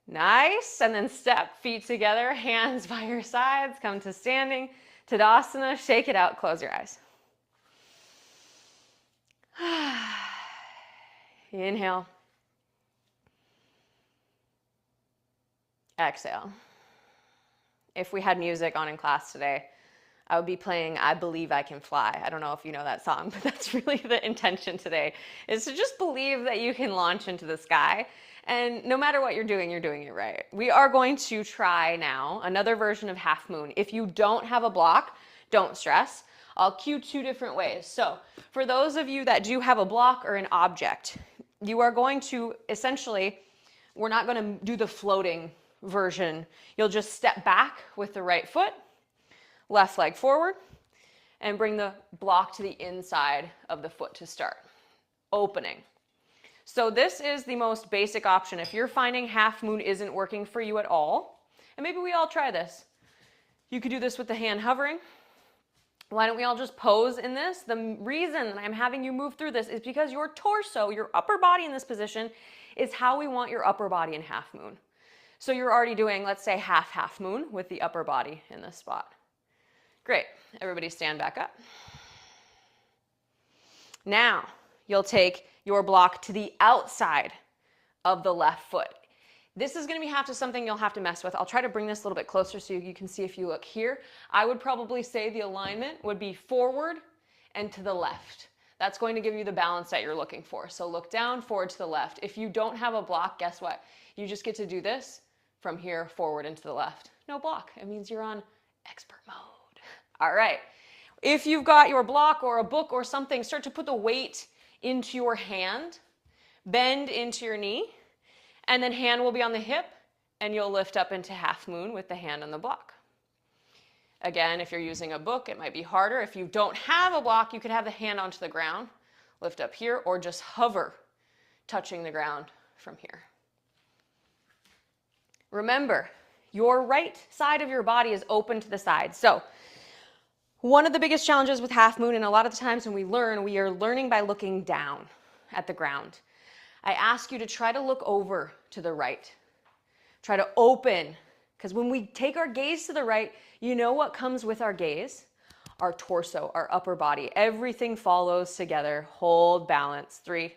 S1: Nice. And then step, feet together, hands by your sides, come to standing, Tadasana, shake it out, close your eyes. Inhale. Exhale. If we had music on in class today, I would be playing I Believe I Can Fly. I don't know if you know that song, but that's really the intention today, is to just believe that you can launch into the sky. And no matter what you're doing it right. We are going to try now another version of half moon. If you don't have a block, don't stress. I'll cue 2 different ways. So for those of you that do have a block or an object, you are going to essentially, we're not going to do the floating version. You'll just step back with the right foot, left leg forward, and bring the block to the inside of the foot to start. Opening. So this is the most basic option. If you're finding half moon isn't working for you at all, and maybe we all try this, you could do this with the hand hovering. Why don't we all just pose in this? The reason that I'm having you move through this is because your torso, your upper body in this position, is how we want your upper body in half moon. So you're already doing, let's say, half moon with the upper body in this spot. Great. Everybody stand back up. Now, you'll take your block to the outside of the left foot. This is going to be something you'll have to mess with. I'll try to bring this a little bit closer so you can see if you look here. I would probably say the alignment would be forward and to the left. That's going to give you the balance that you're looking for. So look down, forward to the left. If you don't have a block, guess what? You just get to do this from here, forward and to the left. No block. It means you're on expert mode. All right. If you've got your block or a book or something, start to put the weight into your hand, bend into your knee, and then hand will be on the hip, and you'll lift up into half moon with the hand on the block. Again, if you're using a book, it might be harder. If you don't have a block, you could have the hand onto the ground, lift up here, or just hover, touching the ground from here. Remember, your right side of your body is open to the side. So one of the biggest challenges with half moon, and a lot of the times when we are learning by looking down at the ground. I ask you to try to look over to the right. Try to open, because when we take our gaze to the right, you know what comes with our gaze? Our torso, our upper body. Everything follows together. Hold balance. 3.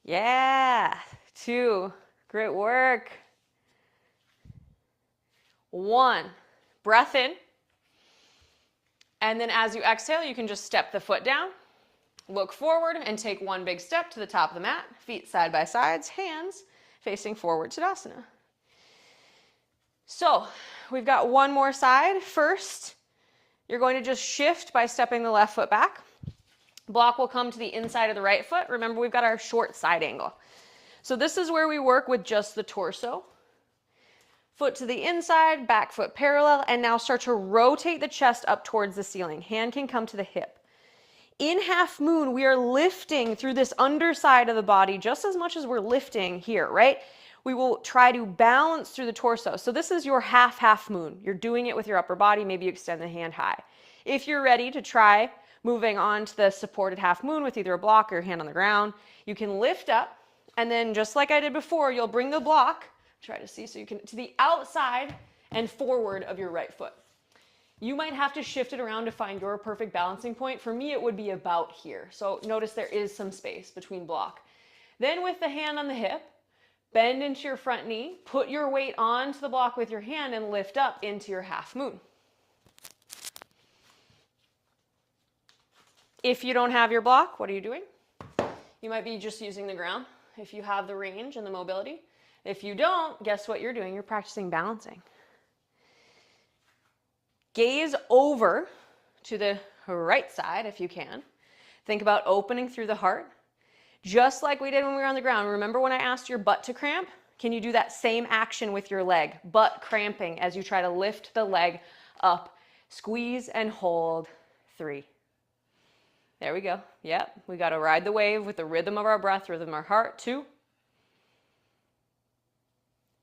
S1: Yeah. 2. Great work. 1. Breath in. And then as you exhale, you can just step the foot down, look forward, and take 1 big step to the top of the mat. Feet side by sides, hands facing forward, Tadasana. So we've got 1 more side. First, you're going to just shift by stepping the left foot back. Block will come to the inside of the right foot. Remember, we've got our short side angle. So this is where we work with just the torso. Foot to the inside, back foot parallel, and now start to rotate the chest up towards the ceiling. Hand can come to the hip. In half moon, we are lifting through this underside of the body just as much as we're lifting here, right? We will try to balance through the torso. So this is your half moon. You're doing it with your upper body. Maybe you extend the hand high. If you're ready to try moving on to the supported half moon with either a block or your hand on the ground, you can lift up, and then just like I did before, you'll bring the block, try to see, so you can, to the outside and forward of your right foot. You might have to shift it around to find your perfect balancing point. For me, it would be about here. So notice there is some space between block. Then with the hand on the hip, bend into your front knee, put your weight onto the block with your hand and lift up into your half moon. If you don't have your block, what are you doing? You might be just using the ground if you have the range and the mobility. If you don't, guess what you're doing? You're practicing balancing. Gaze over to the right side if you can. Think about opening through the heart, just like we did when we were on the ground. Remember when I asked your butt to cramp? Can you do that same action with your leg? Butt cramping as you try to lift the leg up. Squeeze and hold. 3. There we go. Yep. We got to ride the wave with the rhythm of our breath, rhythm of our heart. 2.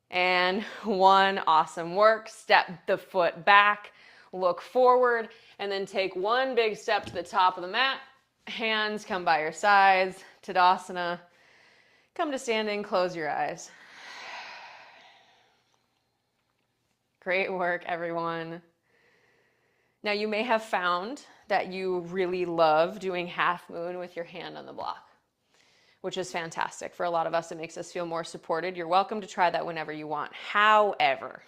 S1: And 1. Awesome work. Step the foot back. Look forward. And then take one big step to the top of the mat. Hands come by your sides. Tadasana. Come to standing. Close your eyes. Great work, everyone. Now, you may have found that you really love doing half moon with your hand on the block, which is fantastic. For a lot of us, it makes us feel more supported. You're welcome to try that whenever you want. However,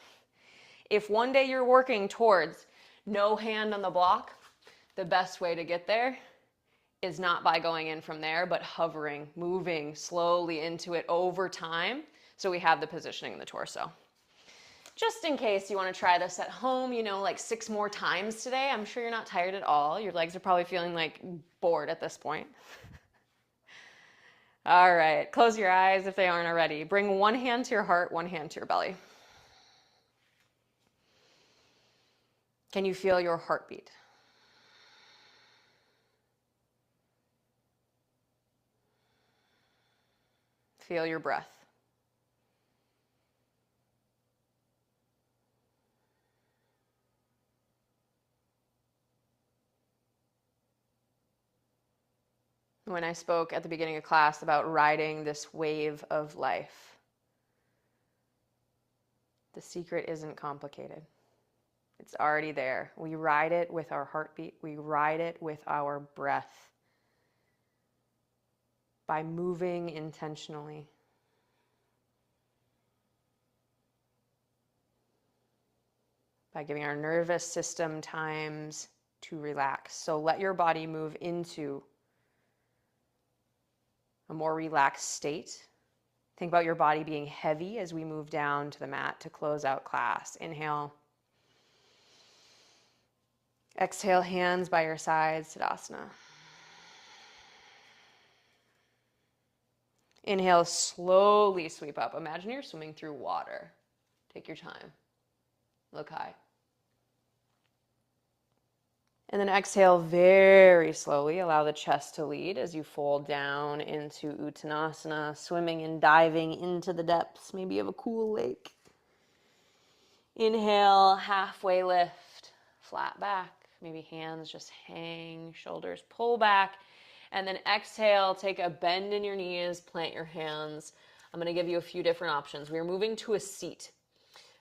S1: if one day you're working towards no hand on the block, the best way to get there is not by going in from there, but hovering, moving slowly into it over time, so we have the positioning in the torso. Just in case you want to try this at home, like 6 more times today. I'm sure you're not tired at all. Your legs are probably feeling like bored at this point. All right, close your eyes if they aren't already. Bring one hand to your heart, one hand to your belly. Can you feel your heartbeat? Feel your breath. When I spoke at the beginning of class about riding this wave of life, the secret isn't complicated. It's already there. We ride it with our heartbeat. We ride it with our breath by moving intentionally. By giving our nervous system times to relax. So let your body move into a more relaxed state. Think about your body being heavy as we move down to the mat to close out class. Inhale. Exhale, hands by your sides, Tadasana. Inhale, slowly sweep up. Imagine you're swimming through water. Take your time. Look high. And then exhale very slowly. Allow the chest to lead as you fold down into Uttanasana, swimming and diving into the depths, maybe of a cool lake. Inhale, halfway lift, flat back. Maybe hands just hang, shoulders pull back. And then exhale, take a bend in your knees, plant your hands. I'm going to give you a few different options. We are moving to a seat.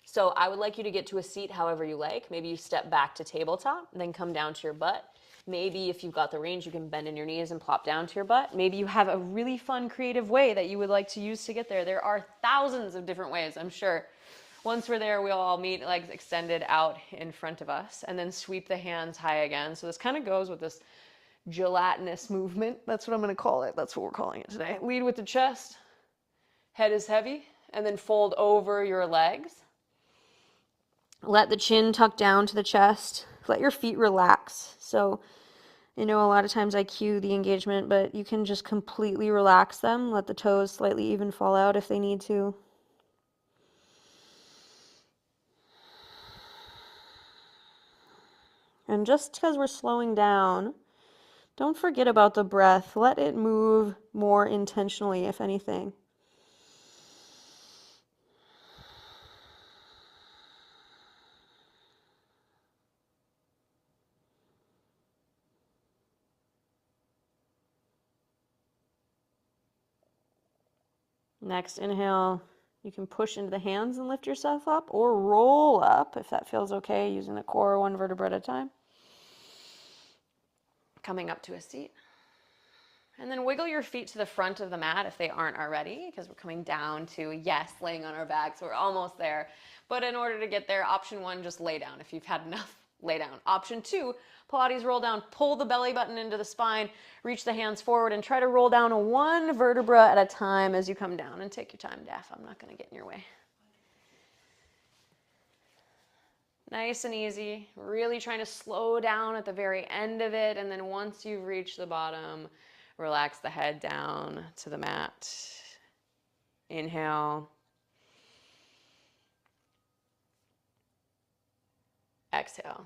S1: So I would like you to get to a seat however you like. Maybe you step back to tabletop, then come down to your butt. Maybe if you've got the range, you can bend in your knees and plop down to your butt. Maybe you have a really fun, creative way that you would like to use to get there. There are thousands of different ways, I'm sure. Once we're there, we'll all meet legs extended out in front of us and then sweep the hands high again. So this kind of goes with this gelatinous movement. That's what I'm going to call it. That's what we're calling it today. Lead with the chest. Head is heavy. And then fold over your legs. Let the chin tuck down to the chest. Let your feet relax. So, a lot of times I cue the engagement, but you can just completely relax them. Let the toes slightly even fall out if they need to. And just because we're slowing down, don't forget about the breath. Let it move more intentionally, if anything. Next inhale, you can push into the hands and lift yourself up, or roll up if that feels okay, using the core one vertebra at a time. Coming up to a seat. And then wiggle your feet to the front of the mat if they aren't already, because we're coming down to, yes, laying on our backs. We're almost there. But in order to get there, option 1, just lay down. If you've had enough, lay down. Option 2, Pilates roll down. Pull the belly button into the spine. Reach the hands forward and try to roll down one vertebra at a time as you come down. And take your time, Daph. I'm not going to get in your way. Nice and easy. Really trying to slow down at the very end of it. And then once you've reached the bottom, relax the head down to the mat. Inhale. Exhale.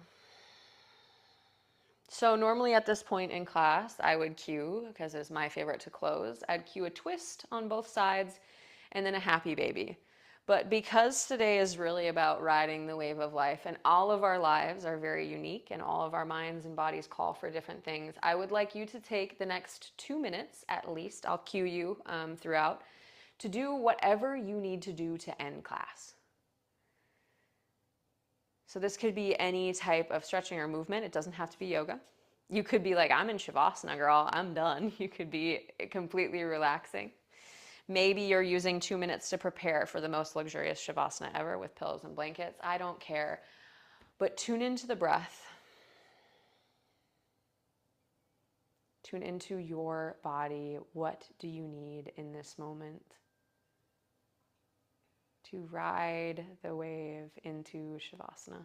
S1: So normally at this point in class, I would cue, because it's my favorite to close, I'd cue a twist on both sides and then a happy baby. But because today is really about riding the wave of life and all of our lives are very unique and all of our minds and bodies call for different things, I would like you to take the next 2 minutes at least, I'll cue you throughout, to do whatever you need to do to end class. So this could be any type of stretching or movement. It doesn't have to be yoga. You could be like, I'm in Shavasana, girl. I'm done. You could be completely relaxing. Maybe you're using 2 minutes to prepare for the most luxurious Shavasana ever with pillows and blankets. I don't care. But tune into the breath. Tune into your body. What do you need in this moment to ride the wave into Shavasana?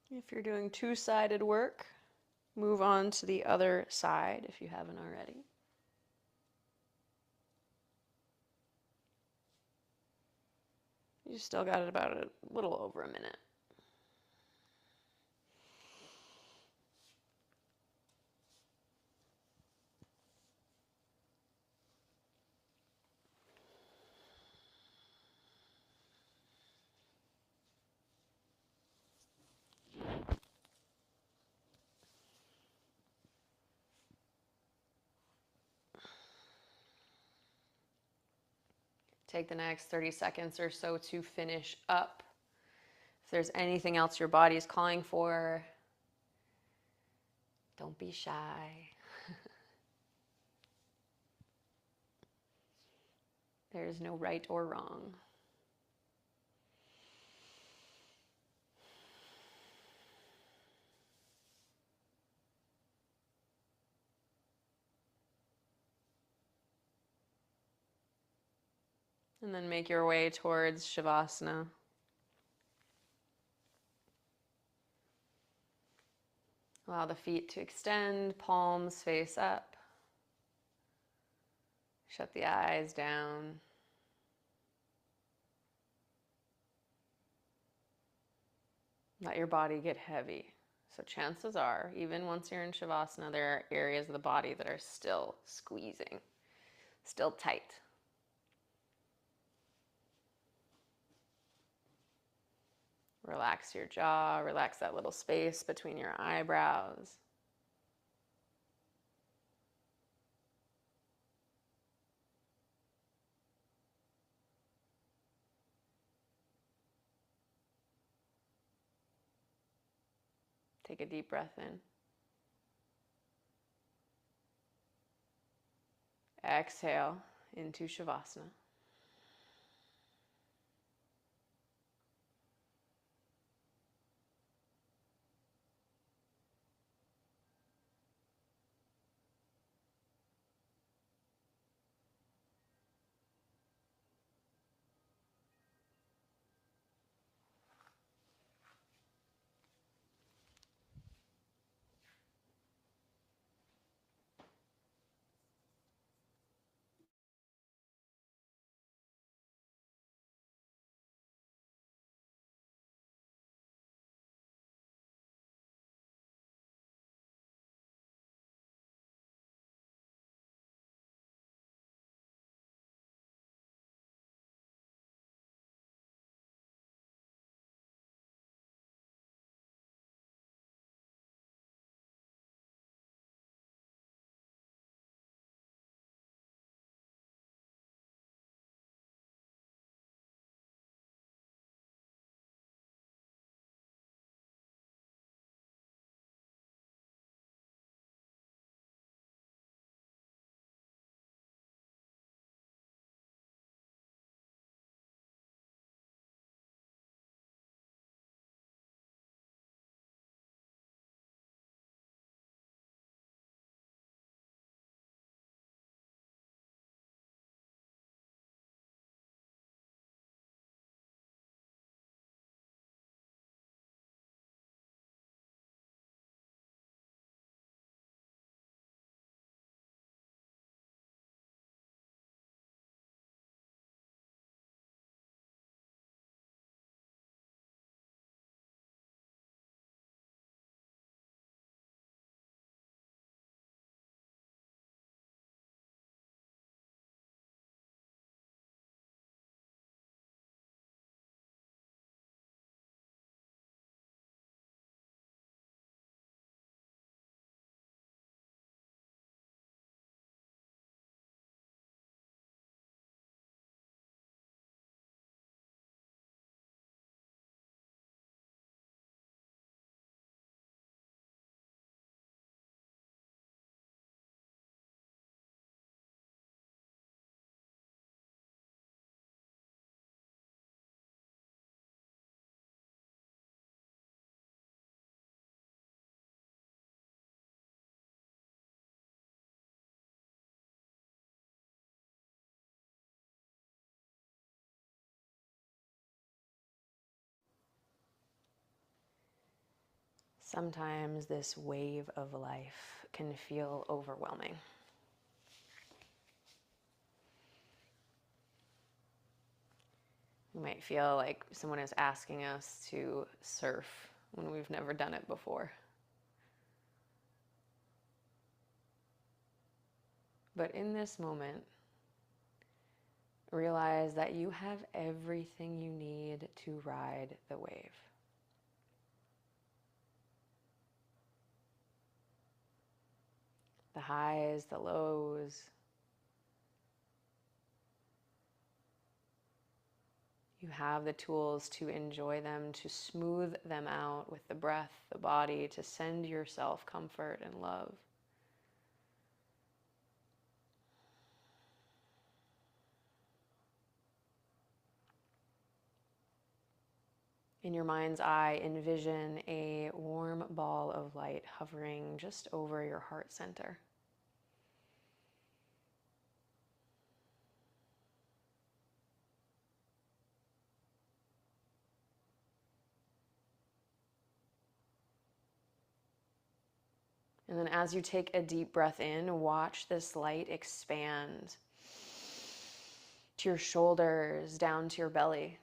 S1: If you're doing two-sided work, move on to the other side if you haven't already. You still got it about a little over a minute. Take the next 30 seconds or so to finish up. If there's anything else your body is calling for, don't be shy. There's no right or wrong. And then make your way towards Shavasana. Allow the feet to extend, palms face up. Shut the eyes down. Let your body get heavy. So chances are, even once you're in Shavasana, there are areas of the body that are still squeezing, still tight. Relax your jaw, relax that little space between your eyebrows. Take a deep breath in. Exhale into Shavasana. Sometimes this wave of life can feel overwhelming. You might feel like someone is asking us to surf when we've never done it before. But in this moment, realize that you have everything you need to ride the wave. The highs, the lows. You have the tools to enjoy them, to smooth them out with the breath, the body, to send yourself comfort and love. In your mind's eye, envision a warm ball of light hovering just over your heart center. And then as you take a deep breath in, watch this light expand to your shoulders, down to your belly.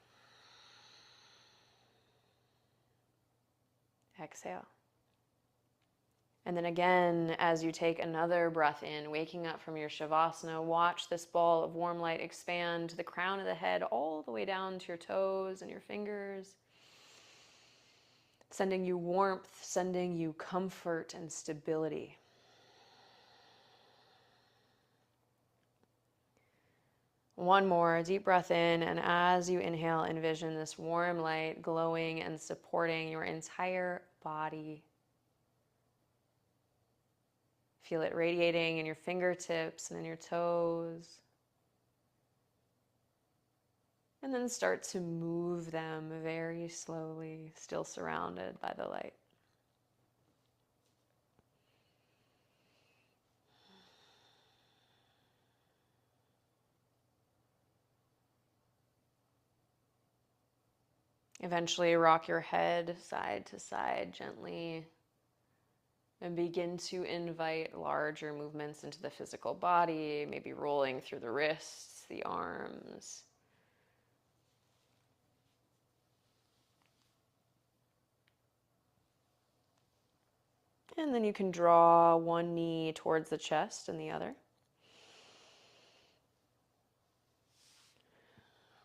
S1: Exhale. And then again, as you take another breath in, waking up from your Shavasana, watch this ball of warm light expand to the crown of the head all the way down to your toes and your fingers, sending you warmth, sending you comfort and stability. One more deep breath in, and as you inhale, envision this warm light glowing and supporting your entire body. Feel it radiating in your fingertips and in your toes. And then start to move them very slowly, still surrounded by the light. Eventually rock your head side to side gently and begin to invite larger movements into the physical body, maybe rolling through the wrists, the arms. And then you can draw one knee towards the chest and the other.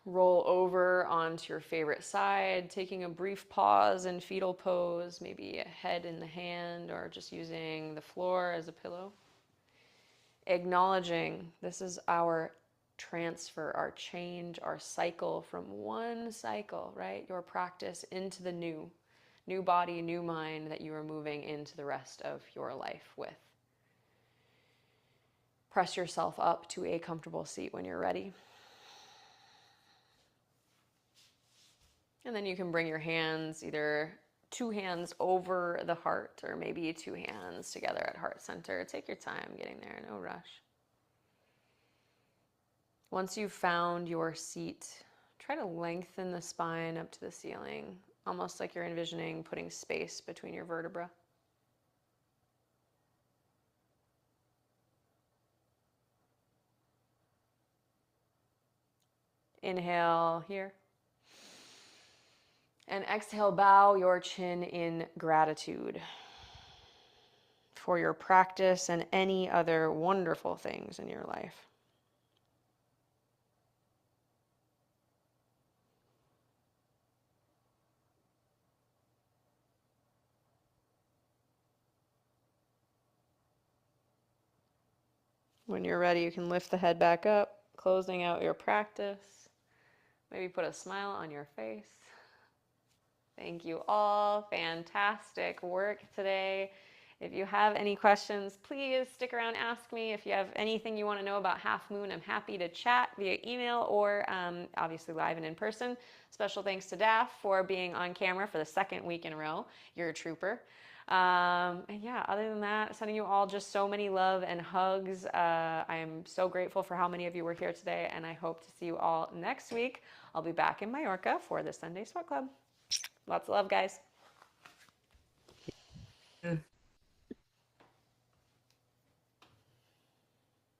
S1: Roll over onto your favorite side, taking a brief pause in fetal pose, maybe a head in the hand or just using the floor as a pillow. Acknowledging this is our transfer, our change, our cycle from one cycle, right? Your practice into the new body, new mind that you are moving into the rest of your life with. Press yourself up to a comfortable seat when you're ready. And then you can bring your hands, either two hands over the heart or maybe two hands together at heart center. Take your time getting there, no rush. Once you've found your seat, try to lengthen the spine up to the ceiling, almost like you're envisioning putting space between your vertebrae. Inhale here. And exhale, bow your chin in gratitude for your practice and any other wonderful things in your life. When you're ready, you can lift the head back up, closing out your practice. Maybe put a smile on your face. Thank you all. Fantastic work today. If you have any questions, please stick around, ask me. If you have anything you want to know about Half Moon, I'm happy to chat via email or obviously live and in person. Special thanks to Daph for being on camera for the second week in a row. You're a trooper. And yeah, other than that, sending you all just so many love and hugs. I'm so grateful for how many of you were here today, and I hope to see you all next week. I'll be back in Mallorca for the Sunday Sweat Club. Lots of love, guys.
S3: Mm.